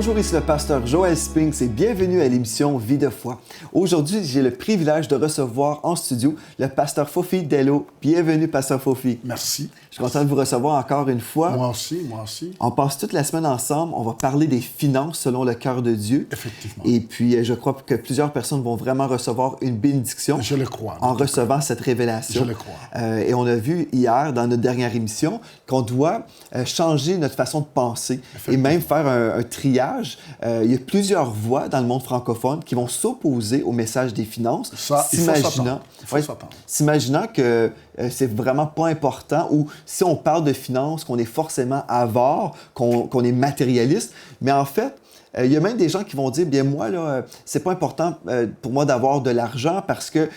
Bonjour, ici le pasteur Joël Spinks et bienvenue à l'émission Vie de foi. Aujourd'hui, j'ai le privilège de recevoir en studio le pasteur Fofi Dello. Bienvenue, pasteur Fofi. Merci. Je suis content de vous recevoir encore une fois. Moi aussi. On passe toute la semaine ensemble. On va parler des finances selon le cœur de Dieu. Effectivement. Et puis, je crois que plusieurs personnes vont vraiment recevoir une bénédiction. Je le crois. En recevant cette révélation. Je le crois. Et on a vu hier, dans notre dernière émission, qu'on doit changer notre façon de penser et même faire un triage. Il y a plusieurs voix dans le monde francophone qui vont s'opposer au message des finances, s'imaginant que c'est vraiment pas important ou si on parle de finances, qu'on est forcément avare, qu'on est matérialiste. Mais en fait, il y a même des gens qui vont dire, bien moi, là, c'est pas important pour moi d'avoir de l'argent parce que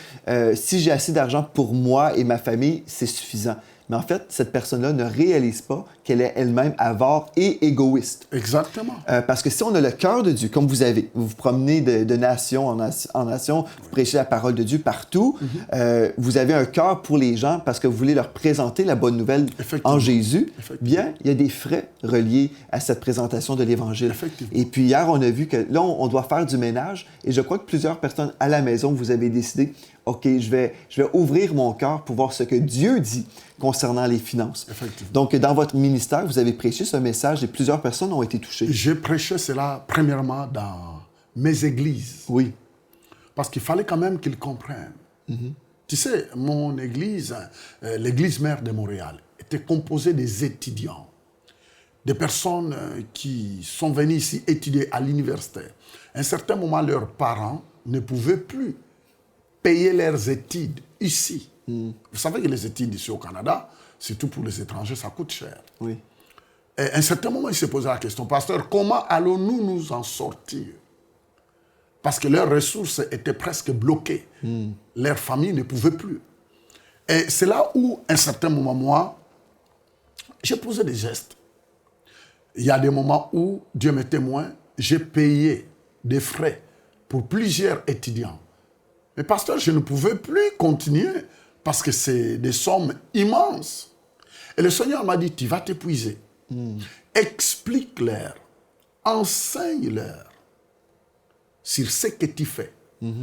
si j'ai assez d'argent pour moi et ma famille, c'est suffisant. Mais en fait, cette personne-là ne réalise pas qu'elle est elle-même avare et égoïste. Exactement. Parce que si on a le cœur de Dieu, comme vous avez, vous vous promenez de nation en nation, vous prêchez la parole de Dieu partout, vous avez un cœur pour les gens parce que vous voulez leur présenter la bonne nouvelle en Jésus, bien, il y a des frais reliés à cette présentation de l'Évangile. Et puis hier, on a vu que là, on doit faire du ménage et je crois que plusieurs personnes à la maison, vous avez décidé, OK, je vais ouvrir mon cœur pour voir ce que Dieu dit concernant les finances. Donc, dans votre ministère, vous avez prêché ce message et plusieurs personnes ont été touchées. J'ai prêché cela premièrement dans mes églises. Oui. Parce qu'il fallait quand même qu'ils comprennent. Tu sais, mon église, l'église mère de Montréal, était composée des étudiants, des personnes qui sont venues ici étudier à l'université. À un certain moment, leurs parents ne pouvaient plus payer leurs études ici. Vous savez que les études ici au Canada, surtout pour les étrangers, ça coûte cher. Oui. Et à un certain moment, ils se posaient la question, pasteur, comment allons-nous nous en sortir? Parce que leurs ressources étaient presque bloquées. Leur famille ne pouvait plus. Et c'est là où, à un certain moment, moi, j'ai posé des gestes. Il y a des moments où, Dieu m'est témoin, j'ai payé des frais pour plusieurs étudiants. Mais pasteur, je ne pouvais plus continuer parce que c'est des sommes immenses. Et le Seigneur m'a dit, tu vas t'épuiser. Explique-leur, enseigne-leur sur ce que tu fais.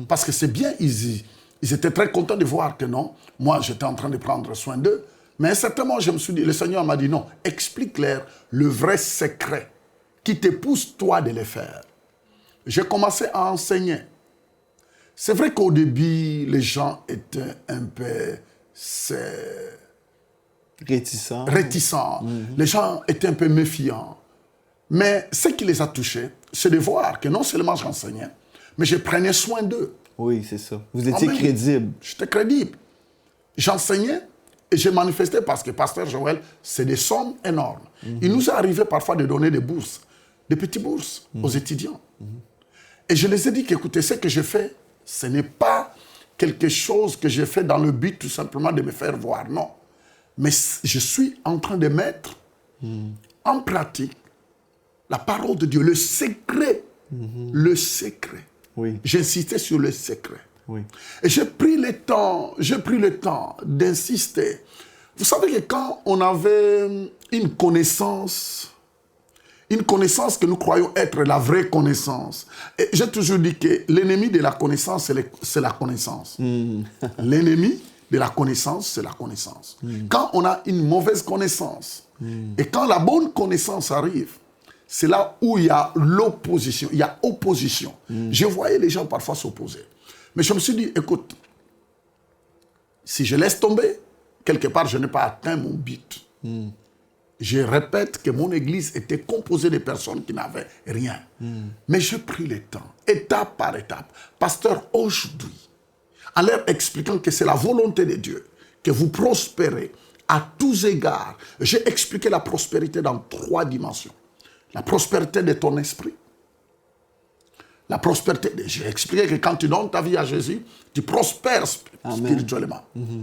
Parce que c'est bien, ils étaient très contents de voir que non, moi j'étais en train de prendre soin d'eux. Mais à un certain moment, je me suis dit, le Seigneur m'a dit, non, explique-leur le vrai secret qui te pousse toi de le faire. J'ai commencé à enseigner. C'est vrai qu'au début, les gens étaient un peu réticents. Les gens étaient un peu méfiants. Mais ce qui les a touchés, c'est de voir que non seulement j'enseignais, mais je prenais soin d'eux. Oui, c'est ça. Vous étiez crédible. J'étais crédible. J'enseignais et je manifestais parce que pasteur Joël, c'est des sommes énormes. Il nous est arrivé parfois de donner des bourses, des petites bourses aux étudiants. Et je les ai dit qu'écoutez, ce que je fais, ce n'est pas quelque chose que j'ai fait dans le but tout simplement de me faire voir, non. Mais je suis en train de mettre en pratique la parole de Dieu, le secret. Le secret. Oui. J'insistais sur le secret. Oui. Et j'ai pris le temps d'insister. Vous savez que quand on avait une connaissance que nous croyons être la vraie connaissance. Et j'ai toujours dit que l'ennemi de la connaissance, c'est la connaissance. L'ennemi de la connaissance, c'est la connaissance. Quand on a une mauvaise connaissance, et quand la bonne connaissance arrive, c'est là où il y a l'opposition, il y a opposition. Je voyais les gens parfois s'opposer. Mais je me suis dit, écoute, si je laisse tomber, quelque part, je n'ai pas atteint mon but. Je répète que mon église était composée de personnes qui n'avaient rien. Mais j'ai pris le temps, étape par étape. Pasteur, aujourd'hui, en leur expliquant que c'est la volonté de Dieu, que vous prospérez à tous égards, j'ai expliqué la prospérité dans 3 dimensions. La prospérité de ton esprit. La prospérité, j'ai expliqué que quand tu donnes ta vie à Jésus, tu prospères spirituellement.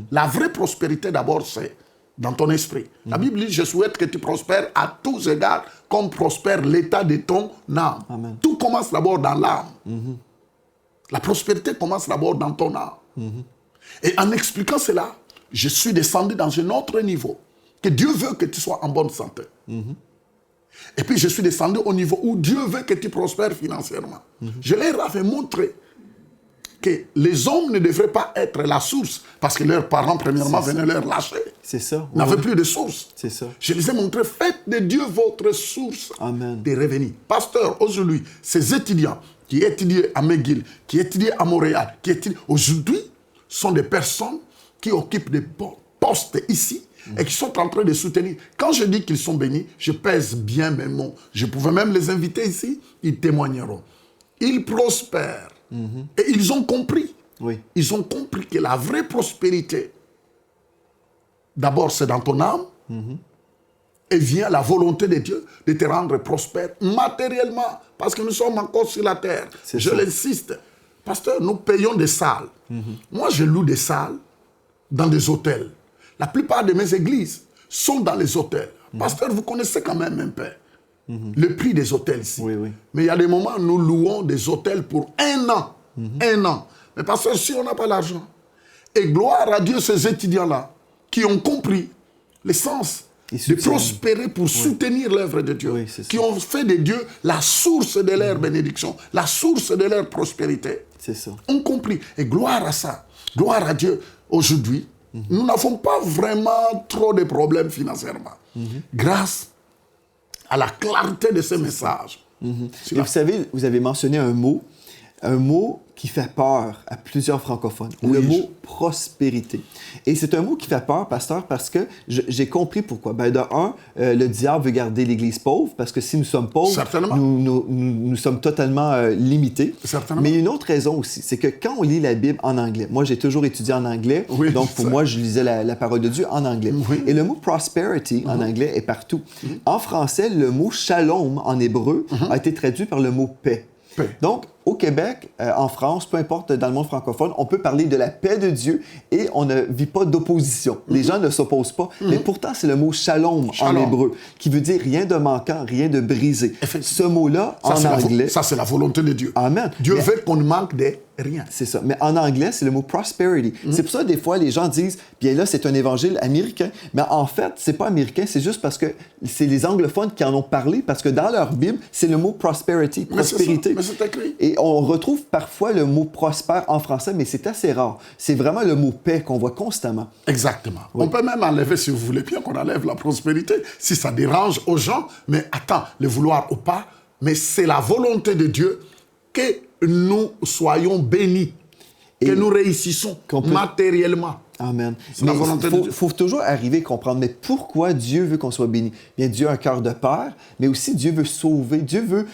La vraie prospérité d'abord, c'est dans ton esprit. La Bible dit, je souhaite que tu prospères à tous égards comme prospère l'état de ton âme. Amen. Tout commence d'abord dans l'âme. La prospérité commence d'abord dans ton âme. Et en expliquant cela, je suis descendu dans un autre niveau. Que Dieu veut que tu sois en bonne santé. Et puis je suis descendu au niveau où Dieu veut que tu prospères financièrement. Je leur avais montré que les hommes ne devraient pas être la source, parce que leurs parents, premièrement, venaient leur lâcher. C'est ça. Ils n'avaient plus de source. C'est ça. Je les ai montré, faites de Dieu votre source Amen. de revenus. Pasteur, aujourd'hui, ces étudiants qui étudient à McGill, qui étudient à Montréal, qui étudient aujourd'hui, sont des personnes qui occupent des postes ici et qui sont en train de soutenir. Quand je dis qu'ils sont bénis, je pèse bien mes mots. Je pouvais même les inviter ici, ils témoigneront. Ils prospèrent. Et ils ont compris. Oui. Ils ont compris que la vraie prospérité, d'abord, c'est dans ton âme. Et vient la volonté de Dieu de te rendre prospère matériellement. Parce que nous sommes encore sur la terre. Je l'insiste. Pasteur, nous payons des salles. Moi, je loue des salles dans des hôtels. La plupart de mes églises sont dans les hôtels. Pasteur, vous connaissez quand même un peu le prix des hôtels ici. Oui, oui. Mais il y a des moments où nous louons des hôtels pour 1 an. 1 an. Mais pasteur, si on n'a pas l'argent, et gloire à Dieu, ces étudiants-là, qui ont compris l'essence de prospérer pour soutenir l'œuvre de Dieu, qui ont fait de Dieu la source de leur bénédiction, la source de leur prospérité. C'est ça. Ont compris. Et gloire à ça. Gloire à Dieu. Aujourd'hui, nous n'avons pas vraiment trop de problèmes financièrement. Grâce à la clarté de ce message. Et vous savez, vous avez mentionné un mot qui fait peur à plusieurs francophones, le mot prospérité. Et c'est un mot qui fait peur, pasteur, parce que j'ai compris pourquoi. Ben, de un, le diable veut garder l'Église pauvre, parce que si nous sommes pauvres, nous sommes totalement limités. Certainement. Mais il y a une autre raison aussi, c'est que quand on lit la Bible en anglais, moi j'ai toujours étudié en anglais, donc pour moi je lisais la parole de Dieu en anglais. Et le mot prosperity en anglais est partout. En français, le mot shalom en hébreu a été traduit par le mot paix. Donc, au Québec, en France, peu importe dans le monde francophone, on peut parler de la paix de Dieu et on ne vit pas d'opposition. Les gens ne s'opposent pas. Mais pourtant, c'est le mot shalom en hébreu, qui veut dire rien de manquant, rien de brisé. Ce mot-là, en anglais... Ça, c'est la volonté de Dieu. Amen. Dieu veut qu'on ne manque de rien. C'est ça. Mais en anglais, c'est le mot prosperity. C'est pour ça, des fois, les gens disent, bien là, c'est un évangile américain. Mais en fait, c'est pas américain, c'est juste parce que c'est les anglophones qui en ont parlé, parce que dans leur Bible, c'est le mot prosperity, prospérité. Mais c'est écrit. Et on retrouve parfois le mot prospère en français, mais c'est assez rare. C'est vraiment le mot paix qu'on voit constamment. Exactement. On peut même enlever, si vous voulez bien, qu'on enlève la prospérité, si ça dérange aux gens. Mais attends, le vouloir ou pas, mais c'est la volonté de Dieu que nous soyons bénis, que nous réussissons matériellement. Amen. Mais il faut toujours arriver à comprendre, mais pourquoi Dieu veut qu'on soit béni? Bien, Dieu a un cœur de père, mais aussi Dieu veut sauver. Dieu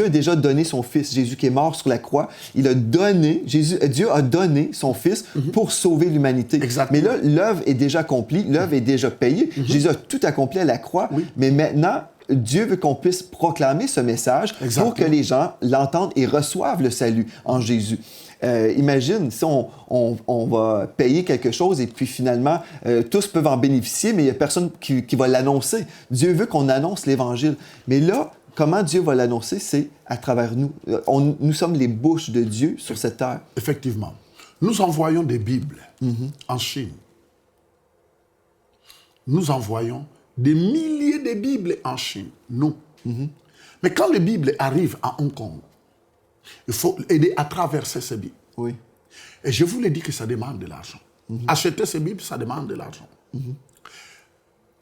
a déjà donné son Fils, Jésus, qui est mort sur la croix. Dieu a donné son Fils pour sauver l'humanité. Mais là, l'œuvre est déjà accomplie, l'œuvre est déjà payée. Jésus a tout accompli à la croix, mais maintenant, Dieu veut qu'on puisse proclamer ce message pour que les gens l'entendent et reçoivent le salut en Jésus. Imagine si on va payer quelque chose et puis finalement, tous peuvent en bénéficier, mais il n'y a personne qui va l'annoncer. Dieu veut qu'on annonce l'Évangile. Mais là, comment Dieu va l'annoncer? C'est à travers nous. Nous sommes les bouches de Dieu sur cette terre. Effectivement. Nous envoyons des Bibles en Chine. Nous envoyons des milliers de Bibles en Chine. Nous. Mais quand les Bibles arrivent à Hong Kong, il faut aider à traverser ces Bibles. Oui. Et je vous l'ai dit que ça demande de l'argent. Acheter ces Bibles, ça demande de l'argent.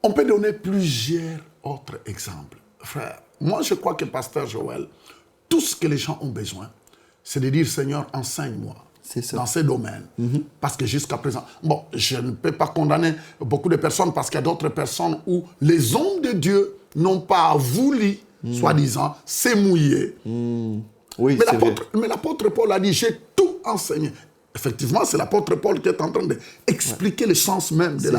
On peut donner plusieurs autres exemples. Frère, moi je crois que Pasteur Joël, tout ce que les gens ont besoin, c'est de dire, Seigneur, enseigne-moi dans ces domaines. Parce que jusqu'à présent, bon, je ne peux pas condamner beaucoup de personnes parce qu'il y a d'autres personnes où les hommes de Dieu n'ont pas voulu, soi-disant, s'émouiller. Oui, mais l'apôtre Paul a dit, j'ai tout enseigné. Effectivement, c'est l'apôtre Paul qui est en train d'expliquer le sens même de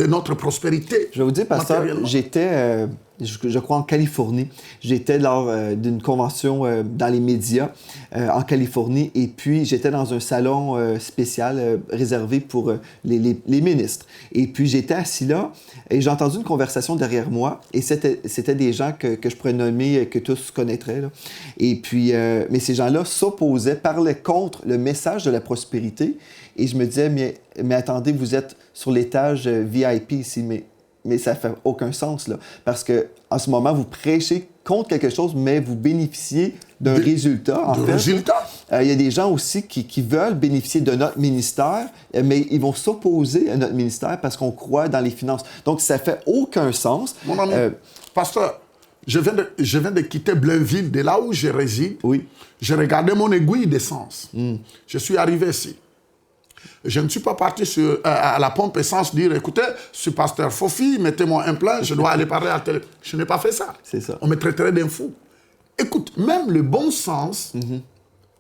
notre prospérité. Je vais vous dire, pasteur, j'étais, je crois, en Californie. J'étais lors d'une convention dans les médias en Californie et puis j'étais dans un salon spécial réservé pour les ministres. Et puis j'étais assis là et j'ai entendu une conversation derrière moi et c'était des gens que je pourrais nommer, que tous connaîtraient. Là. Et puis, mais ces gens-là s'opposaient, parlaient contre le message de la prospérité et je me disais, mais attendez, vous êtes sur l'étage VIP ici, mais mais ça fait aucun sens, là. Parce que en ce moment, vous prêchez contre quelque chose, mais vous bénéficiez d'un résultat, en fait. Résultat? Il y a des gens aussi qui veulent bénéficier de notre ministère, mais ils vont s'opposer à notre ministère parce qu'on croit dans les finances. Donc, ça fait aucun sens. Mon ami, pasteur, je viens de quitter Blainville, de là où je réside. Oui. J'ai regardé mon aiguille d'essence. Je suis arrivé ici. Je ne suis pas parti à la pompe essence dire, écoutez, je suis pasteur Fofi, mettez-moi un plein, je dois aller parler à la télé. Je n'ai pas fait ça. C'est ça. On me traiterait d'un fou. Écoute, même le bon sens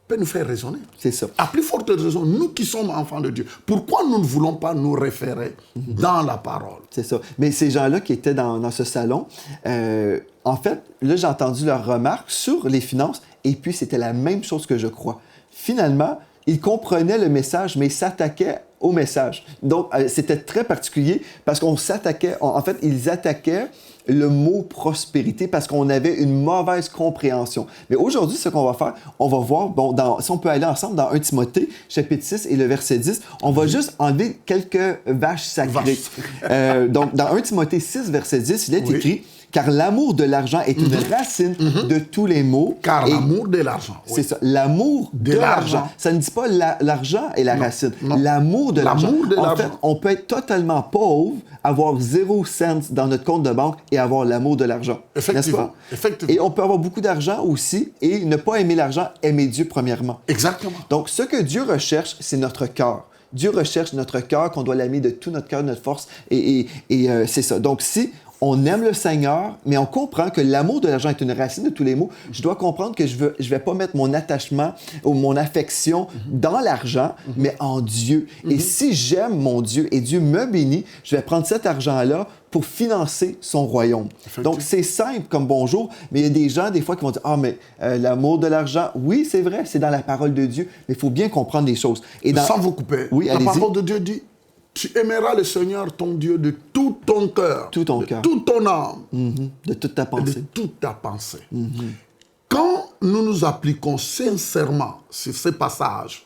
peut nous faire raisonner. C'est ça. À plus forte raison, nous qui sommes enfants de Dieu, pourquoi nous ne voulons pas nous référer dans la parole? C'est ça. Mais ces gens-là qui étaient dans ce salon, en fait, là, j'ai entendu leurs remarques sur les finances, et puis c'était la même chose que je crois. Finalement, ils comprenaient le message, mais ils s'attaquaient au message. Donc, c'était très particulier parce qu'on s'attaquait, en fait, ils attaquaient le mot prospérité parce qu'on avait une mauvaise compréhension. Mais aujourd'hui, ce qu'on va faire, on va voir, si on peut aller ensemble dans 1 Timothée, chapitre 6 et le verset 10, on va juste enlever quelques vaches sacrées. Donc, dans 1 Timothée 6, verset 10, il est écrit « Car l'amour de l'argent est une racine de tous les maux. » Car l'amour de l'argent. Oui. C'est ça, l'amour de l'argent. Ça ne dit pas l'argent est la racine. L'amour de l'argent. En fait, on peut être totalement pauvre, avoir 0 cents dans notre compte de banque et avoir l'amour de l'argent. Effectivement. Et on peut avoir beaucoup d'argent aussi et ne pas aimer l'argent, aimer Dieu premièrement. Exactement. Donc, ce que Dieu recherche, c'est notre cœur. Dieu recherche notre cœur, qu'on doit l'aimer de tout notre cœur, de notre force. Et c'est ça. Donc, si on aime le Seigneur, mais on comprend que l'amour de l'argent est une racine de tous les maux, je dois comprendre que je vais pas mettre mon attachement ou mon affection dans l'argent, mais en Dieu. Et si j'aime mon Dieu et Dieu me bénit, je vais prendre cet argent-là pour financer son royaume. Donc, c'est simple comme bonjour, mais il y a des gens, des fois, qui vont dire « Ah, mais l'amour de l'argent, oui, c'est vrai, c'est dans la parole de Dieu, mais il faut bien comprendre les choses. » Sans vous couper, la parole de Dieu dit « Tu aimeras le Seigneur, ton Dieu, de tout ton cœur, tout ton cœur, toute ton âme, de toute ta pensée. » De toute ta pensée. Quand nous nous appliquons sincèrement sur ces passages,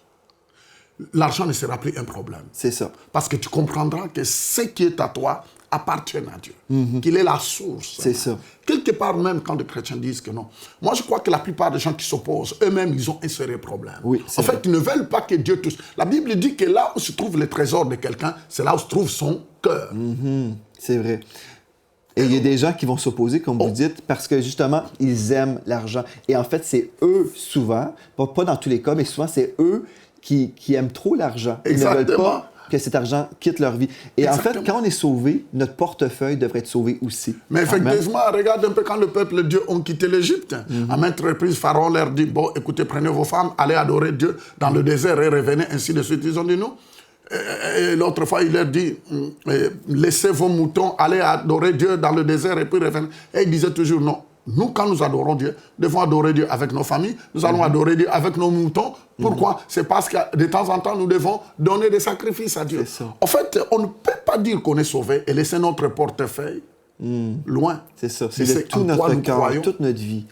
l'argent ne sera plus un problème. C'est ça. Parce que tu comprendras que ce qui est à toi appartient à Dieu, qu'il est la source. C'est ça. Quelque part même quand les chrétiens disent que non. Moi, je crois que la plupart des gens qui s'opposent, eux-mêmes, ils ont un sérieux problème. Oui, en fait, ils ne veulent pas que Dieu touche. La Bible dit que là où se trouve le trésor de quelqu'un, c'est là où se trouve son cœur. C'est vrai. Et il y a des gens qui vont s'opposer, comme vous dites, parce que justement, ils aiment l'argent. Et en fait, c'est eux souvent, pas dans tous les cas, mais souvent, c'est eux qui aiment trop l'argent. Ils ne veulent pas que cet argent quitte leur vie. Et en fait, quand on est sauvé, notre portefeuille devrait être sauvé aussi. Mais effectivement, regarde un peu quand le peuple de Dieu ont quitté l'Égypte. À maintes reprises, Pharaon leur dit, bon, écoutez, prenez vos femmes, allez adorer Dieu dans le désert et revenez, ainsi de suite. Ils ont dit non. Et l'autre fois, il leur dit, laissez vos moutons, allez adorer Dieu dans le désert et puis revenez. Et il disait toujours non. Nous, quand nous adorons Dieu, nous devons adorer Dieu avec nos familles, nous allons adorer Dieu avec nos moutons. Pourquoi? C'est parce que de temps en temps, nous devons donner des sacrifices à Dieu. En fait, on ne peut pas dire qu'on est sauvé et laisser notre portefeuille loin. C'est ça. C'est de tout notre cœur, toute notre vie.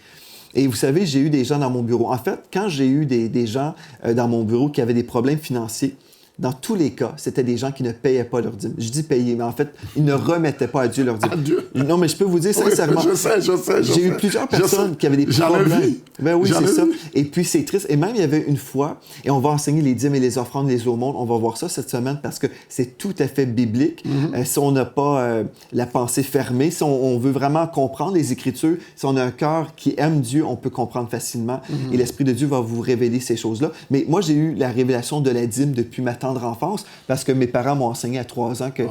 Et vous savez, j'ai eu des gens dans mon bureau. En fait, quand j'ai eu des gens dans mon bureau qui avaient des problèmes financiers, dans tous les cas, c'était des gens qui ne payaient pas leur dîme. Je dis payer, mais en fait, ils ne remettaient pas à Dieu leur dîme. Non, mais je peux vous dire sincèrement, je sais. J'ai eu plusieurs personnes qui avaient des problèmes. Ben oui, c'est ça. Et puis, c'est triste. Et même, il y avait une fois, et on va enseigner les dîmes et les offrandes, les aumônes. On va voir ça cette semaine parce que c'est tout à fait biblique. Si on n'a pas la pensée fermée, si on veut vraiment comprendre les Écritures, si on a un cœur qui aime Dieu, on peut comprendre facilement. Et l'Esprit de Dieu va vous révéler ces choses-là. Mais moi, j'ai eu la révélation de la dîme depuis ma tendre enfance, parce que mes parents m'ont enseigné à 3 ans que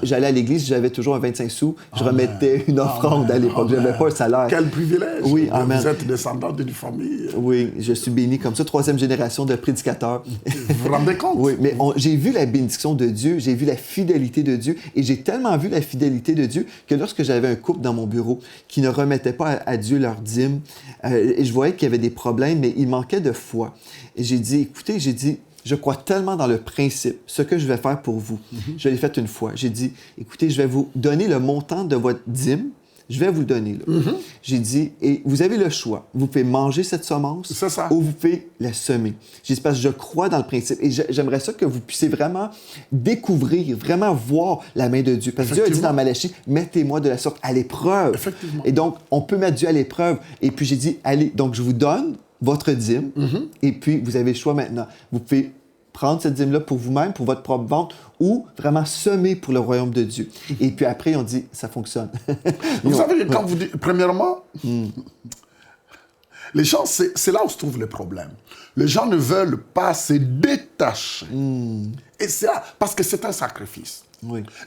j'allais à l'église, j'avais toujours un 25 sous, je remettais une offrande à l'époque, je n'avais pas le salaire. Quel privilège! Oui, amen. Vous êtes descendant d'une famille. Oui, je suis béni comme ça, 3e génération de prédicateurs. Vous vous rendez compte? Oui, mais j'ai vu la bénédiction de Dieu, j'ai vu la fidélité de Dieu, et j'ai tellement vu la fidélité de Dieu que lorsque j'avais un couple dans mon bureau qui ne remettait pas à Dieu leur dîme, et je voyais qu'il y avait des problèmes, mais il manquait de foi. Et j'ai dit, écoutez, je crois tellement dans le principe, ce que je vais faire pour vous. Je l'ai fait une fois. J'ai dit, écoutez, je vais vous donner le montant de votre dîme. je vais vous donner. J'ai dit, et vous avez le choix. Vous pouvez manger cette semence ou vous pouvez la semer. J'ai dit, parce que je crois dans le principe. Et j'aimerais ça que vous puissiez vraiment découvrir, vraiment voir la main de Dieu. Parce que Dieu a dit dans Malachie, mettez-moi de la sorte à l'épreuve. Et donc, on peut mettre Dieu à l'épreuve. Et puis j'ai dit, allez, donc je vous donne votre dîme. Et puis, vous avez le choix maintenant. Vous pouvez prendre cette dîme-là pour vous-même, pour votre propre ventre, ou vraiment semer pour le royaume de Dieu. Et puis après, on dit, ça fonctionne. Vous savez, quand vous dites, premièrement, les gens, c'est là où se trouve le problème. Les gens ne veulent pas se détacher. Et c'est là, parce que c'est un sacrifice.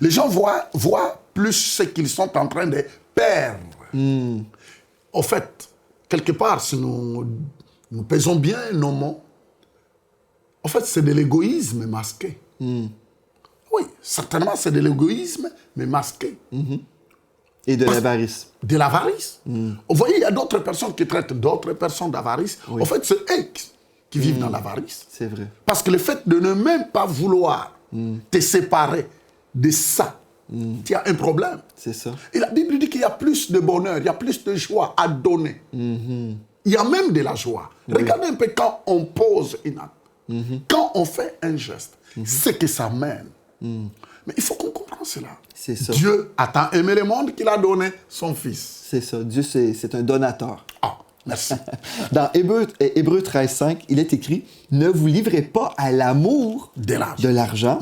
Les gens voient plus ce qu'ils sont en train de perdre. Au fait, quelque part, si nous pesons bien nos mots, en fait, c'est de l'égoïsme masqué. Oui, certainement, c'est de l'égoïsme, mais masqué. Et de l'avarice. De l'avarice. Vous voyez, il y a d'autres personnes qui traitent d'autres personnes d'avarice. En fait, c'est eux qui vivent dans l'avarice. C'est vrai. Parce que le fait de ne même pas vouloir te séparer de ça, tu as un problème. C'est ça. Et la Bible dit qu'il y a plus de bonheur, il y a plus de joie à donner. Il y a même de la joie. Regardez un peu quand on pose une acte. Quand on fait un geste, c'est que ça mène. Mais il faut qu'on comprenne cela. C'est ça. Dieu a tant aimé le monde qu'il a donné son Fils. C'est ça. Dieu, c'est un donateur. Ah, merci. Dans Hébreux 13,5, il est écrit « Ne vous livrez pas à l'amour de l'argent.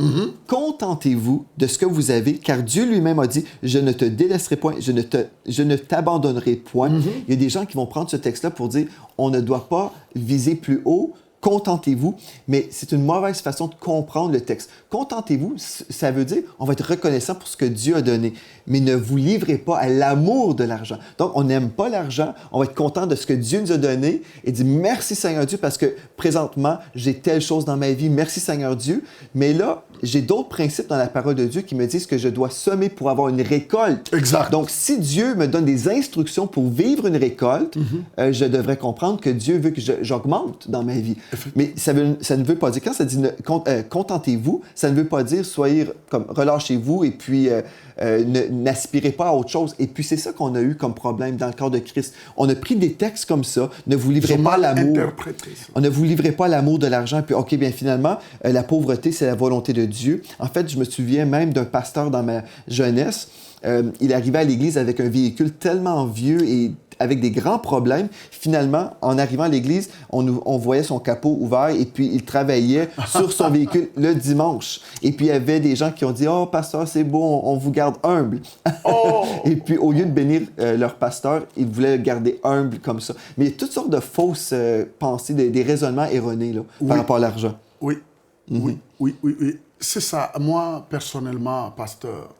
Contentez-vous de ce que vous avez, car Dieu lui-même a dit « Je ne te délaisserai point, je ne t'abandonnerai point. Il y a des gens qui vont prendre ce texte-là pour dire « On ne doit pas viser plus haut. » Contentez-vous, mais c'est une mauvaise façon de comprendre le texte. Contentez-vous, ça veut dire on va être reconnaissant pour ce que Dieu a donné, mais ne vous livrez pas à l'amour de l'argent. Donc, on n'aime pas l'argent, on va être content de ce que Dieu nous a donné et dire merci Seigneur Dieu parce que présentement, j'ai telle chose dans ma vie, merci Seigneur Dieu. Mais là, j'ai d'autres principes dans la parole de Dieu qui me disent que je dois semer pour avoir une récolte. Exact. Donc, si Dieu me donne des instructions pour vivre une récolte, je devrais comprendre que Dieu veut que j'augmente dans ma vie. Mais ça ne veut pas dire, quand ça dit contentez-vous, ça ne veut pas dire soyez comme relâchez-vous et puis n'aspirez pas à autre chose. Et puis c'est ça qu'on a eu comme problème dans le corps de Christ. On a pris des textes comme ça, ne vous livrez pas à l'amour. On ne vous livrez pas à l'amour de l'argent. Puis ok, bien finalement, la pauvreté, c'est la volonté de Dieu. En fait, je me souviens même d'un pasteur dans ma jeunesse. Il arrivait à l'église avec un véhicule tellement vieux et avec des grands problèmes. Finalement, en arrivant à l'église, on voyait son capot ouvert et puis il travaillait sur son véhicule le dimanche. Et puis, il y avait des gens qui ont dit « Oh, pasteur, c'est beau, on vous garde humble. » Et puis, au lieu de bénir leur pasteur, ils voulaient le garder humble comme ça. Mais il y a toutes sortes de fausses pensées, des raisonnements erronés là, par rapport à l'argent. Oui. C'est ça. Moi, personnellement, pasteur,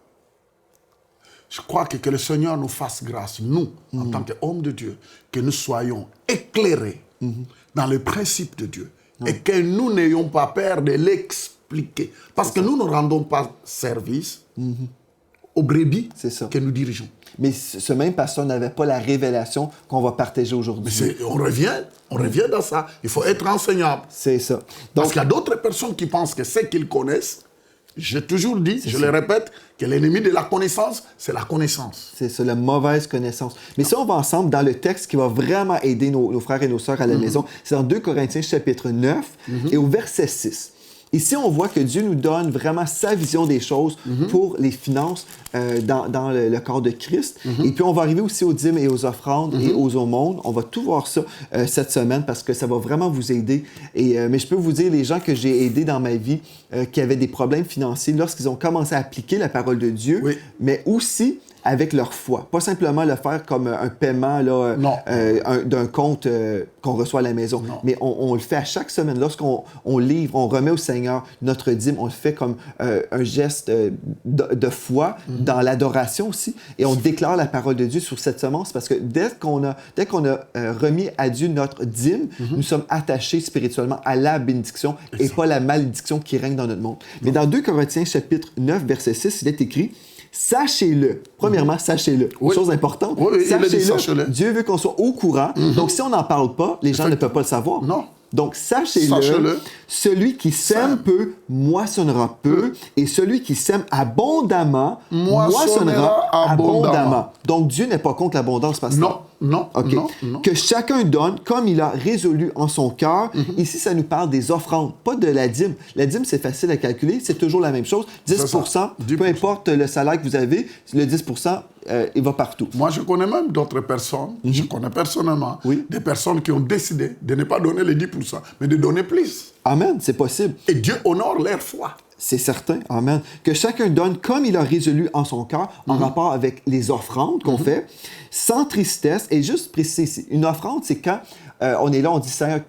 je crois que le Seigneur nous fasse grâce, nous, en tant qu'hommes de Dieu, que nous soyons éclairés dans le principe de Dieu et que nous n'ayons pas peur de l'expliquer. Parce que nous ne rendons pas service aux brebis que nous dirigeons. Mais ce même pasteur n'avait pas la révélation qu'on va partager aujourd'hui. On revient dans ça. Il faut être enseignable. C'est ça. Donc, parce qu'il y a d'autres personnes qui pensent que ce qu'ils connaissent, j'ai toujours dit, je le répète, que l'ennemi de la connaissance, c'est la connaissance. C'est ça, la mauvaise connaissance. Mais si on va ensemble dans le texte qui va vraiment aider nos frères et nos sœurs à la maison, c'est dans 2 Corinthiens chapitre 9 et au verset 6. Ici, on voit que Dieu nous donne vraiment sa vision des choses pour les finances dans le corps de Christ. Et puis, on va arriver aussi aux dîmes et aux offrandes et aux aumônes. On va tout voir ça cette semaine parce que ça va vraiment vous aider. Mais je peux vous dire, les gens que j'ai aidés dans ma vie qui avaient des problèmes financiers, lorsqu'ils ont commencé à appliquer la parole de Dieu, mais aussi avec leur foi. Pas simplement le faire comme un paiement là, d'un compte qu'on reçoit à la maison. Non. Mais on le fait à chaque semaine. Lorsqu'on livre, on remet au Seigneur notre dîme, on le fait comme un geste de foi dans l'adoration aussi. Et on déclare la parole de Dieu sur cette semence parce que dès qu'on a remis à Dieu notre dîme, nous sommes attachés spirituellement à la bénédiction et pas la malédiction qui règne dans notre monde. Mais dans 2 Corinthiens chapitre 9, verset 6, il est écrit « Sachez-le ». Premièrement, sachez-le. Une chose importante. Oui, sachez-le. Dieu veut qu'on soit au courant. Donc, si on n'en parle pas, les gens ne peuvent pas le savoir. Non. Donc, sachez-le, celui qui sème peu, moissonnera peu, et celui qui sème abondamment, moissonnera abondamment. Donc, Dieu n'est pas contre l'abondance, pasteur. Non, okay. non. Que chacun donne comme il a résolu en son cœur. Ici, ça nous parle des offrandes, pas de la dîme. La dîme, c'est facile à calculer, c'est toujours la même chose. 10%, peu importe le salaire que vous avez, le 10%, il va partout. Moi, je connais même d'autres personnes, je connais personnellement, des personnes qui ont décidé de ne pas donner les 10%, mais de donner plus. Amen, c'est possible. Et Dieu honore leur foi. C'est certain, amen. Que chacun donne comme il a résolu en son cœur, en rapport avec les offrandes qu'on fait, sans tristesse. Et juste préciser, une offrande, c'est quand on est là, on dit, Seigneur,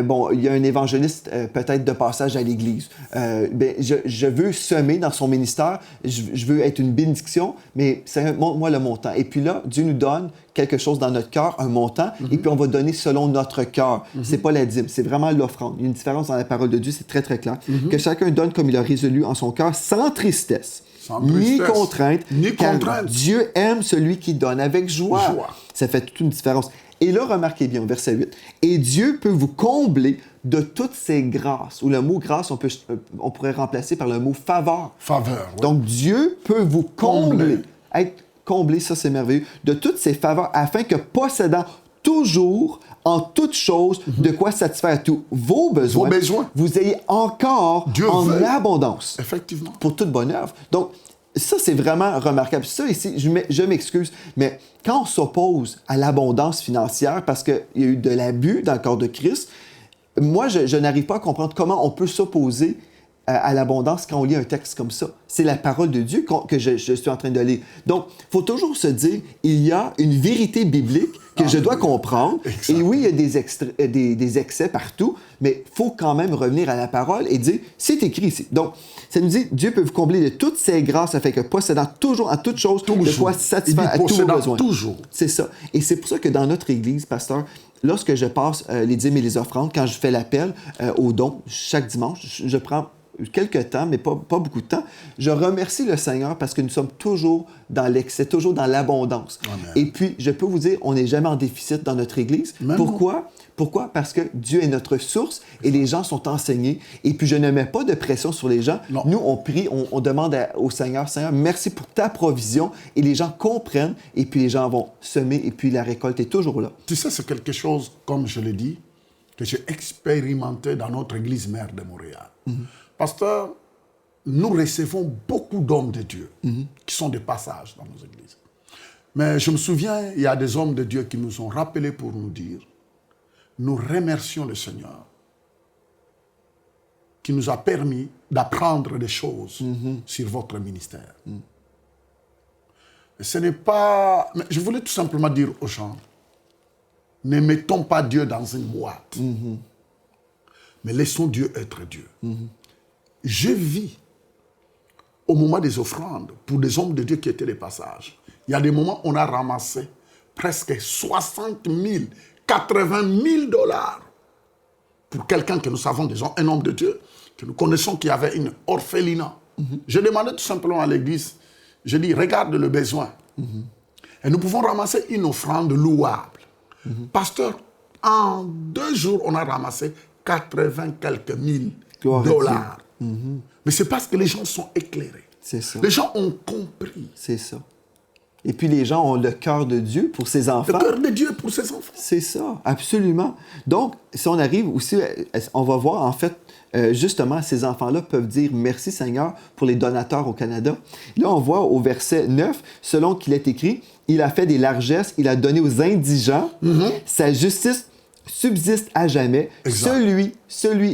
bon, il y a un évangéliste peut-être de passage à l'Église. Je veux semer dans son ministère, je veux être une bénédiction, mais Seigneur, montre-moi le montant. Et puis là, Dieu nous donne quelque chose dans notre cœur, un montant, et puis on va donner selon notre cœur. C'est pas la dîme, c'est vraiment l'offrande. Il y a une différence dans la parole de Dieu, c'est très, très clair. Que chacun donne comme il a résolu en son cœur, sans tristesse. Ni contrainte, car Dieu aime celui qui donne avec joie. Ça fait toute une différence. Et là, remarquez bien, verset 8. « Et Dieu peut vous combler de toutes ses grâces. » Ou le mot grâce, on pourrait remplacer par le mot faveur. Faveur, oui. Donc, Dieu peut vous combler. Être comblé, ça c'est merveilleux. De toutes ses faveurs, afin que possédant toujours en toutes choses de quoi satisfaire tous vos besoins, vous ayez encore Dieu en veut. Abondance. Effectivement. Pour toute bonne œuvre. Donc, ça, c'est vraiment remarquable. Ça, ici, je m'excuse, mais quand on s'oppose à l'abondance financière parce qu'il y a eu de l'abus dans le corps de Christ, moi, je n'arrive pas à comprendre comment on peut s'opposer à l'abondance quand on lit un texte comme ça. C'est la parole de Dieu que je suis en train de lire. Donc, il faut toujours se dire, il y a une vérité biblique que je dois comprendre. Exactement. Et oui, il y a des excès partout, mais il faut quand même revenir à la parole et dire, c'est écrit ici. Donc, ça nous dit, Dieu peut vous combler de toutes ses grâces afin que possédant toujours en toutes choses, de quoi satisfaire à tous vos besoins. Toujours. C'est ça. Et c'est pour ça que dans notre Église, pasteur, lorsque je passe les dîmes et les offrandes, quand je fais l'appel aux dons, chaque dimanche, je prends quelques temps, mais pas beaucoup de temps. Je remercie le Seigneur parce que nous sommes toujours dans l'excès, toujours dans l'abondance. Amen. Et puis, je peux vous dire, on n'est jamais en déficit dans notre Église. Même pourquoi? Pourquoi? Parce que Dieu est notre source et les gens sont enseignés. Et puis, je ne mets pas de pression sur les gens. Non. Nous, on prie, on demande au Seigneur, Seigneur, merci pour ta provision. Et les gens comprennent et puis les gens vont semer et puis la récolte est toujours là. Tu sais, c'est quelque chose, comme je l'ai dit, que j'ai expérimenté dans notre Église mère de Montréal. Pasteur, nous recevons beaucoup d'hommes de Dieu qui sont de passage dans nos églises. Mais je me souviens, il y a des hommes de Dieu qui nous ont rappelés pour nous dire, nous remercions le Seigneur qui nous a permis d'apprendre des choses sur votre ministère. Et ce n'est pas... Mais je voulais tout simplement dire aux gens, ne mettons pas Dieu dans une boîte, mais laissons Dieu être Dieu. Je vis au moment des offrandes pour des hommes de Dieu qui étaient de passage. Il y a des moments où on a ramassé presque 60 000, 80 000 dollars pour quelqu'un que nous savons déjà, un homme de Dieu, que nous connaissons qui avait une orphelinat. Je demandais tout simplement à l'église, je dis, regarde le besoin. Et nous pouvons ramasser une offrande louable. Pasteur, en 2 jours, on a ramassé 80 quelques mille dollars. Mais c'est parce que les gens sont éclairés. C'est ça. Les gens ont compris. C'est ça. Et puis les gens ont le cœur de Dieu pour ses enfants. Le cœur de Dieu pour ses enfants. C'est ça, absolument. Donc, si on arrive aussi, on va voir en fait, justement, ces enfants-là peuvent dire merci Seigneur pour les donateurs au Canada. Là, on voit au verset 9, selon qu'il est écrit, il a fait des largesses, il a donné aux indigents, sa justice subsiste à jamais. Celui,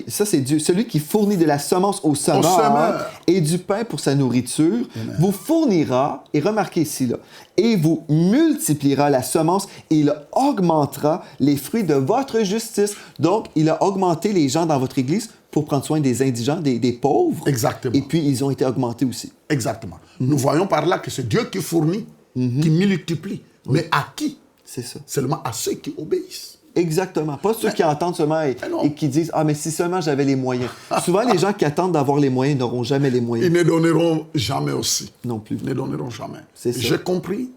ça c'est Dieu, celui qui fournit de la semence au semeur et du pain pour sa nourriture, vous fournira, et remarquez ici, là, et vous multipliera la semence et il augmentera les fruits de votre justice. Donc, il a augmenté les gens dans votre Église pour prendre soin des indigents, des pauvres. Exactement. Et puis, ils ont été augmentés aussi. Exactement. Nous voyons par là que c'est Dieu qui fournit, qui multiplie. Mais à qui? C'est ça. Seulement à ceux qui obéissent. Exactement. Pas ceux qui entendent seulement et qui disent « Ah, mais si seulement j'avais les moyens. » Souvent, les gens qui attendent d'avoir les moyens n'auront jamais les moyens. Ils ne donneront jamais aussi. Non plus. Ils ne donneront jamais. C'est ça. J'ai compris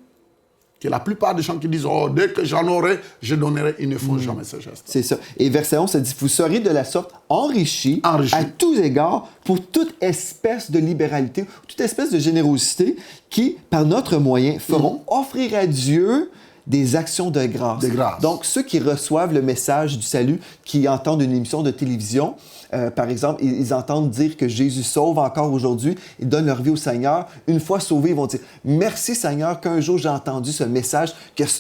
que la plupart des gens qui disent « Oh, dès que j'en aurai, je donnerai », ils ne font jamais ce geste. C'est ça. Et verset 11, ça dit « Vous serez de la sorte enrichis à tous égards pour toute espèce de libéralité, toute espèce de générosité qui, par notre moyen, feront offrir à Dieu des actions de grâce. » Donc, ceux qui reçoivent le message du salut, qui entendent une émission de télévision, par exemple, ils entendent dire que Jésus sauve encore aujourd'hui, ils donnent leur vie au Seigneur. Une fois sauvés, ils vont dire « Merci Seigneur qu'un jour j'ai entendu ce message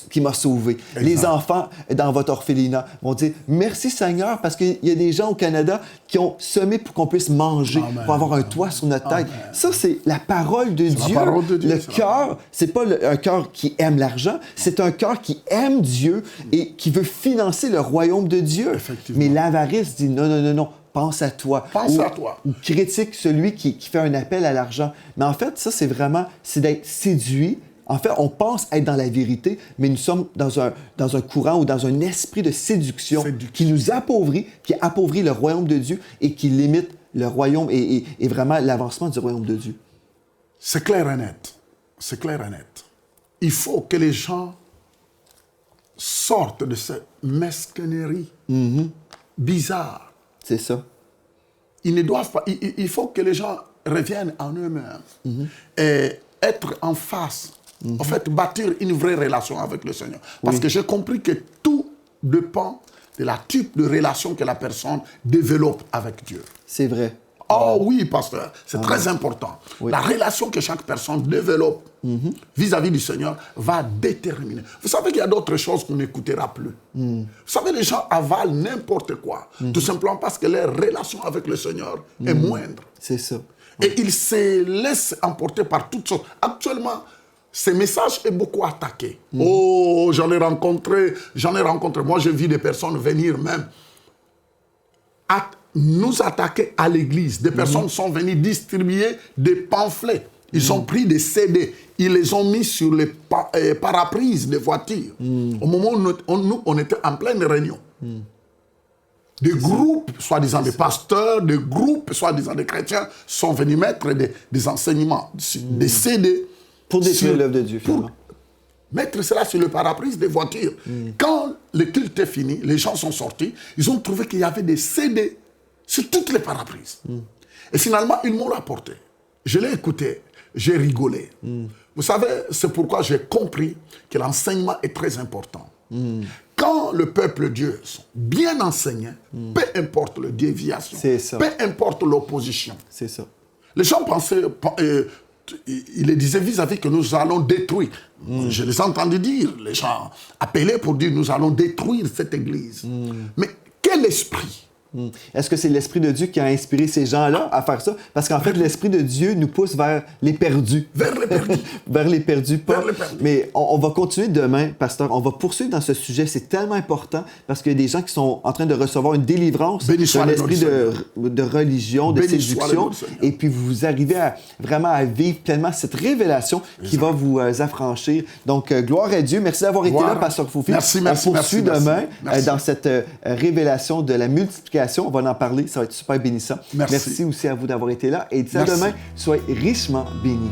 qui m'a sauvé. » Les enfants dans votre orphelinat vont dire « Merci Seigneur parce qu'il y a des gens au Canada qui ont semé pour qu'on puisse manger, pour avoir un toit sur notre tête. » Ça, c'est la parole de Dieu. Le cœur, c'est pas un cœur qui aime l'argent, c'est un cœur qui aime Dieu et qui veut financer le royaume de Dieu. Mais l'avarice dit « Non, non, non, non. Pense à toi. Pense à toi. Ou critique celui qui fait un appel à l'argent. Mais en fait, ça, c'est d'être séduit. En fait, on pense être dans la vérité, mais nous sommes dans un courant ou dans un esprit de séduction qui nous appauvrit, qui appauvrit le royaume de Dieu et qui limite le royaume et vraiment l'avancement du royaume de Dieu. C'est clair et net. C'est clair et net. Il faut que les gens sortent de cette mesquinerie bizarre. C'est ça. Ils ne doivent pas. Il faut que les gens reviennent en eux-mêmes et être en face. En fait, bâtir une vraie relation avec le Seigneur. Parce que j'ai compris que tout dépend de la type de relation que la personne développe avec Dieu. C'est vrai. Oh oui, pasteur, c'est très important. La relation que chaque personne développe vis-à-vis du Seigneur va déterminer. Vous savez qu'il y a d'autres choses qu'on n'écoutera plus. Vous savez, les gens avalent n'importe quoi, tout simplement parce que leur relation avec le Seigneur est moindre. C'est ça. Et ils se laissent emporter par toutes choses. Actuellement, ce message est beaucoup attaqué. Oh, j'en ai rencontré. Moi, j'ai vu des personnes venir même nous attaquer à l'église. Des personnes sont venues distribuer des pamphlets. Ils ont pris des CD. Ils les ont mis sur les parabrises des voitures. Au moment où on était en pleine réunion. Des groupes, soi-disant des pasteurs, des groupes, soi-disant des chrétiens, sont venus mettre des enseignements, des CD. Pour détruire l'œuvre de Dieu, finalement. Mettre cela sur le parabrise des voitures. Quand le culte est fini, les gens sont sortis, ils ont trouvé qu'il y avait des CD sur toutes les parabrises. Et finalement, ils m'ont rapporté. Je l'ai écouté, j'ai rigolé. Vous savez, c'est pourquoi j'ai compris que l'enseignement est très important. Quand le peuple de Dieu sont bien enseignés, peu importe la déviation, peu importe l'opposition. C'est ça. Les gens pensaient... il les disait vis-à-vis que nous allons détruire. Je les ai entendus dire, les gens appeler pour dire nous allons détruire cette église. Mais quel esprit? Est-ce que c'est l'Esprit de Dieu qui a inspiré ces gens-là à faire ça? Parce qu'en fait, l'Esprit de Dieu nous pousse vers les perdus. Vers les perdus. Vers les perdus, pas. Vers les perdus. Mais on va continuer demain, pasteur. On va poursuivre dans ce sujet. C'est tellement important parce qu'il y a des gens qui sont en train de recevoir une délivrance d'un esprit de religion, de séduction. Et puis vous arrivez vraiment à vivre pleinement cette révélation qui va vous affranchir. Donc, gloire à Dieu. Merci d'avoir été là, pasteur Fofi. Merci. On poursuit demain dans cette révélation de la multiplication. On va en parler, ça va être super bénissant. Merci aussi à vous d'avoir été là et d'ici à demain, soyez richement bénis.